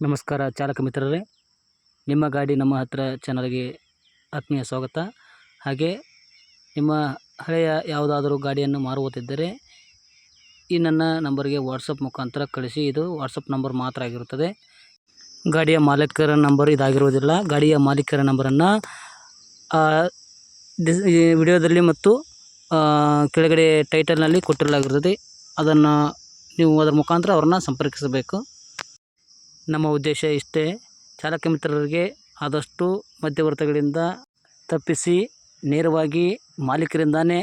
ನಮಸ್ಕಾರ ಚಾಲಕ ಮಿತ್ರರೇ, ನಿಮ್ಮ ಗಾಡಿ ನಮ್ಮ ಹತ್ರ ಚಾನಲ್ಗೆ ಆತ್ಮೀಯ ಸ್ವಾಗತ. ಹಾಗೆ ನಿಮ್ಮ ಹಳೆಯ ಯಾವುದಾದರೂ ಗಾಡಿಯನ್ನು ಮಾರುವುದಿದ್ದರೆ ಈ ನನ್ನ ನಂಬರ್ಗೆ ವಾಟ್ಸಪ್ ಮುಖಾಂತರ ಕಳಿಸಿ. ಇದು ವಾಟ್ಸಪ್ ನಂಬರ್ ಮಾತ್ರ ಆಗಿರುತ್ತದೆ. ಗಾಡಿಯ ಮಾಲೀಕರ ನಂಬರ್ ಇದಾಗಿರುವುದಿಲ್ಲ. ಗಾಡಿಯ ಮಾಲೀಕರ ನಂಬರನ್ನು ಈ ವಿಡಿಯೋದಲ್ಲಿ ಮತ್ತು ಕೆಳಗಡೆ ಟೈಟಲ್ನಲ್ಲಿ ಕೊಟ್ಟಿರಲಾಗಿರುತ್ತದೆ. ಅದನ್ನು ನೀವು ಅದರ ಮುಖಾಂತರ ಅವ್ರನ್ನ ಸಂಪರ್ಕಿಸಬೇಕು. ನಮ್ಮ ಉದ್ದೇಶ ಇಷ್ಟೇ, ಚಾಲಕ ಮಿತ್ರರಿಗೆ ಆದಷ್ಟು ಮಧ್ಯವರ್ತಿಗಳಿಂದ ತಪ್ಪಿಸಿ ನೇರವಾಗಿ ಮಾಲೀಕರಿಂದಾನೇ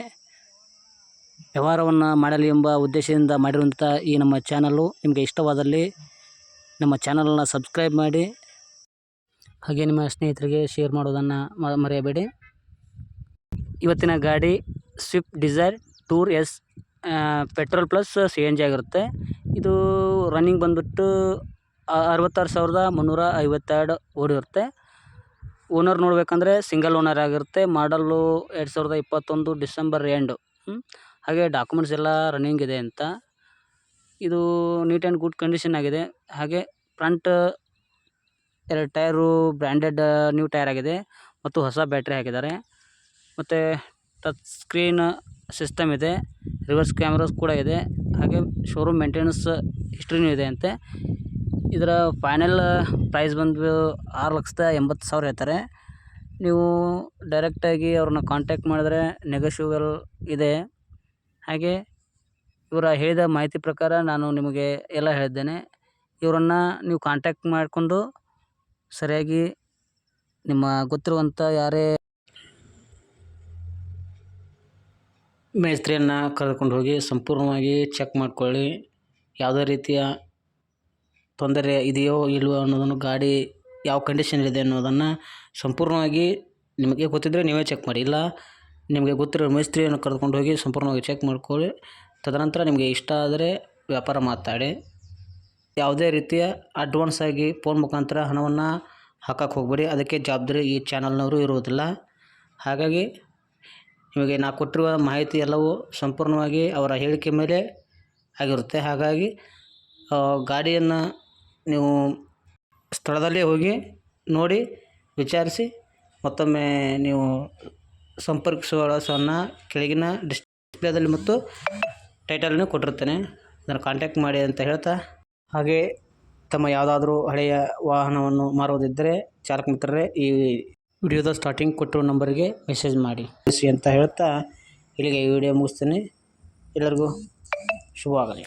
ವ್ಯವಹಾರವನ್ನು ಮಾಡಲಿ ಎಂಬ ಉದ್ದೇಶದಿಂದ ಮಾಡಿರುವಂಥ ಈ ನಮ್ಮ ಚಾನಲ್ಲು ನಿಮಗೆ ಇಷ್ಟವಾದಲ್ಲಿ ನಮ್ಮ ಚಾನಲನ್ನು ಸಬ್ಸ್ಕ್ರೈಬ್ ಮಾಡಿ, ಹಾಗೆ ನಿಮ್ಮ ಸ್ನೇಹಿತರಿಗೆ ಶೇರ್ ಮಾಡೋದನ್ನು ಮರೆಯಬೇಡಿ. ಇವತ್ತಿನ ಗಾಡಿ Swift Dzire tour S petrol plus CNG ಆಗಿರುತ್ತೆ. ಇದು ರನ್ನಿಂಗ್ ಬಂದುಬಿಟ್ಟು 66,352 ಓಡಿರುತ್ತೆ. ಓನರ್ ನೋಡಬೇಕಂದ್ರೆ ಸಿಂಗಲ್ ಓನರ್ ಆಗಿರುತ್ತೆ. Model 2021 December end. ಹಾಗೆ ಡಾಕ್ಯುಮೆಂಟ್ಸ್ ಎಲ್ಲ ರನ್ನಿಂಗ್ ಇದೆ ಅಂತ. ಇದು ನೀಟ್ ಆ್ಯಂಡ್ ಗುಡ್ ಕಂಡೀಷನ್ ಆಗಿದೆ. ಹಾಗೆ front 2 tyre branded new tyre ಆಗಿದೆ ಮತ್ತು ಹೊಸ ಬ್ಯಾಟ್ರಿ ಹಾಕಿದ್ದಾರೆ. ಮತ್ತು ಟಚ್ ಸ್ಕ್ರೀನ್ ಸಿಸ್ಟಮ್ ಇದೆ, ರಿವರ್ಸ್ ಕ್ಯಾಮ್ರಾಸ್ ಕೂಡ ಇದೆ. ಹಾಗೆ ಶೋರೂಮ್ ಮೇಂಟೆನೆನ್ಸ್ ಹಿಸ್ಟ್ರಿನೂ ಇದೆ ಅಂತೆ. ಇದರ ಫೈನಲ್ ಪ್ರೈಸ್ ಬಂದು 6,80,000 ಹೇಳ್ತಾರೆ. ನೀವು ಡೈರೆಕ್ಟಾಗಿ ಅವ್ರನ್ನ ಕಾಂಟ್ಯಾಕ್ಟ್ ಮಾಡಿದ್ರೆ ನೆಗೋಷಿಯಬಲ್ ಇದೆ. ಹಾಗೆ ಇವರ ಹೇಳಿದ ಮಾಹಿತಿ ಪ್ರಕಾರ ನಾನು ನಿಮಗೆ ಎಲ್ಲ ಹೇಳಿದ್ದೇನೆ. ಇವರನ್ನು ನೀವು ಕಾಂಟ್ಯಾಕ್ಟ್ ಮಾಡಿಕೊಂಡು ಸರಿಯಾಗಿ ನಿಮ್ಮ ಗೊತ್ತಿರುವಂಥ ಯಾರೇ ಮೇಸ್ತ್ರಿಯನ್ನು ಕರೆದುಕೊಂಡು ಹೋಗಿ ಸಂಪೂರ್ಣವಾಗಿ ಚೆಕ್ ಮಾಡಿಕೊಳ್ಳಿ. ಯಾವುದೇ ರೀತಿಯ ತೊಂದರೆ ಇದೆಯೋ ಇಲ್ಲವೋ ಅನ್ನೋದನ್ನು, ಗಾಡಿ ಯಾವ ಕಂಡೀಷನಲ್ಲಿದೆ ಅನ್ನೋದನ್ನು ಸಂಪೂರ್ಣವಾಗಿ ನಿಮಗೆ ಗೊತ್ತಿದ್ದರೆ ನೀವೇ ಚೆಕ್ ಮಾಡಿ. ಇಲ್ಲ ನಿಮಗೆ ಗೊತ್ತಿರೋ ಮೇಸ್ತ್ರಿಯನ್ನು ಕರೆದುಕೊಂಡು ಹೋಗಿ ಸಂಪೂರ್ಣವಾಗಿ ಚೆಕ್ ಮಾಡ್ಕೊಳ್ಳಿ. ತದನಂತರ ನಿಮಗೆ ಇಷ್ಟ ಆದರೆ ವ್ಯಾಪಾರ ಮಾತಾಡಿ. ಯಾವುದೇ ರೀತಿಯ ಅಡ್ವಾನ್ಸ್ ಆಗಿ ಫೋನ್ ಮುಖಾಂತರ ಹಣವನ್ನು ಹಾಕಕ್ಕೆ ಹೋಗಬೇಡಿ. ಅದಕ್ಕೆ ಜವಾಬ್ದಾರಿ ಈ ಚಾನಲ್ನವರು ಇರುವುದಿಲ್ಲ. ಹಾಗಾಗಿ ನಿಮಗೆ ನಾ ಕೊಟ್ಟಿರುವ ಮಾಹಿತಿ ಎಲ್ಲವೂ ಸಂಪೂರ್ಣವಾಗಿ ಅವರ ಹೇಳಿಕೆ ಮೇಲೆ ಆಗಿರುತ್ತೆ. ಹಾಗಾಗಿ ಗಾಡಿಯನ್ನು ನೀವು ಸ್ಥಳದಲ್ಲೇ ಹೋಗಿ ನೋಡಿ ವಿಚಾರಿಸಿ ಮತ್ತೊಮ್ಮೆ ನೀವು ಸಂಪರ್ಕಿಸುವ ವಿಳಾಸವನ್ನು ಕೆಳಗಿನ ಡಿಸ್ಪ್ಲೇದಲ್ಲಿ ಮತ್ತು ಟೈಟಲನ್ನು ಕೊಟ್ಟಿರ್ತೇನೆ. ಅದನ್ನು ಕಾಂಟ್ಯಾಕ್ಟ್ ಮಾಡಿ ಅಂತ ಹೇಳ್ತಾ, ಹಾಗೆ ತಮ್ಮ ಯಾವುದಾದ್ರೂ ಹಳೆಯ ವಾಹನವನ್ನು ಮಾರುವುದಿದ್ದರೆ ಚಾಲಕ ಮಿತ್ರರೇ ಈ ವಿಡಿಯೋದ ಸ್ಟಾರ್ಟಿಂಗ್ ಕೊಟ್ಟಿರೋ ನಂಬರಿಗೆ ಮೆಸೇಜ್ ಮಾಡಿ ಅಂತ ಹೇಳ್ತಾ ಇಲ್ಲಿಗೆ ಈ ವಿಡಿಯೋ ಮುಗಿಸ್ತೀನಿ. ಎಲ್ಲರಿಗೂ ಶುಭವಾಗಲಿ.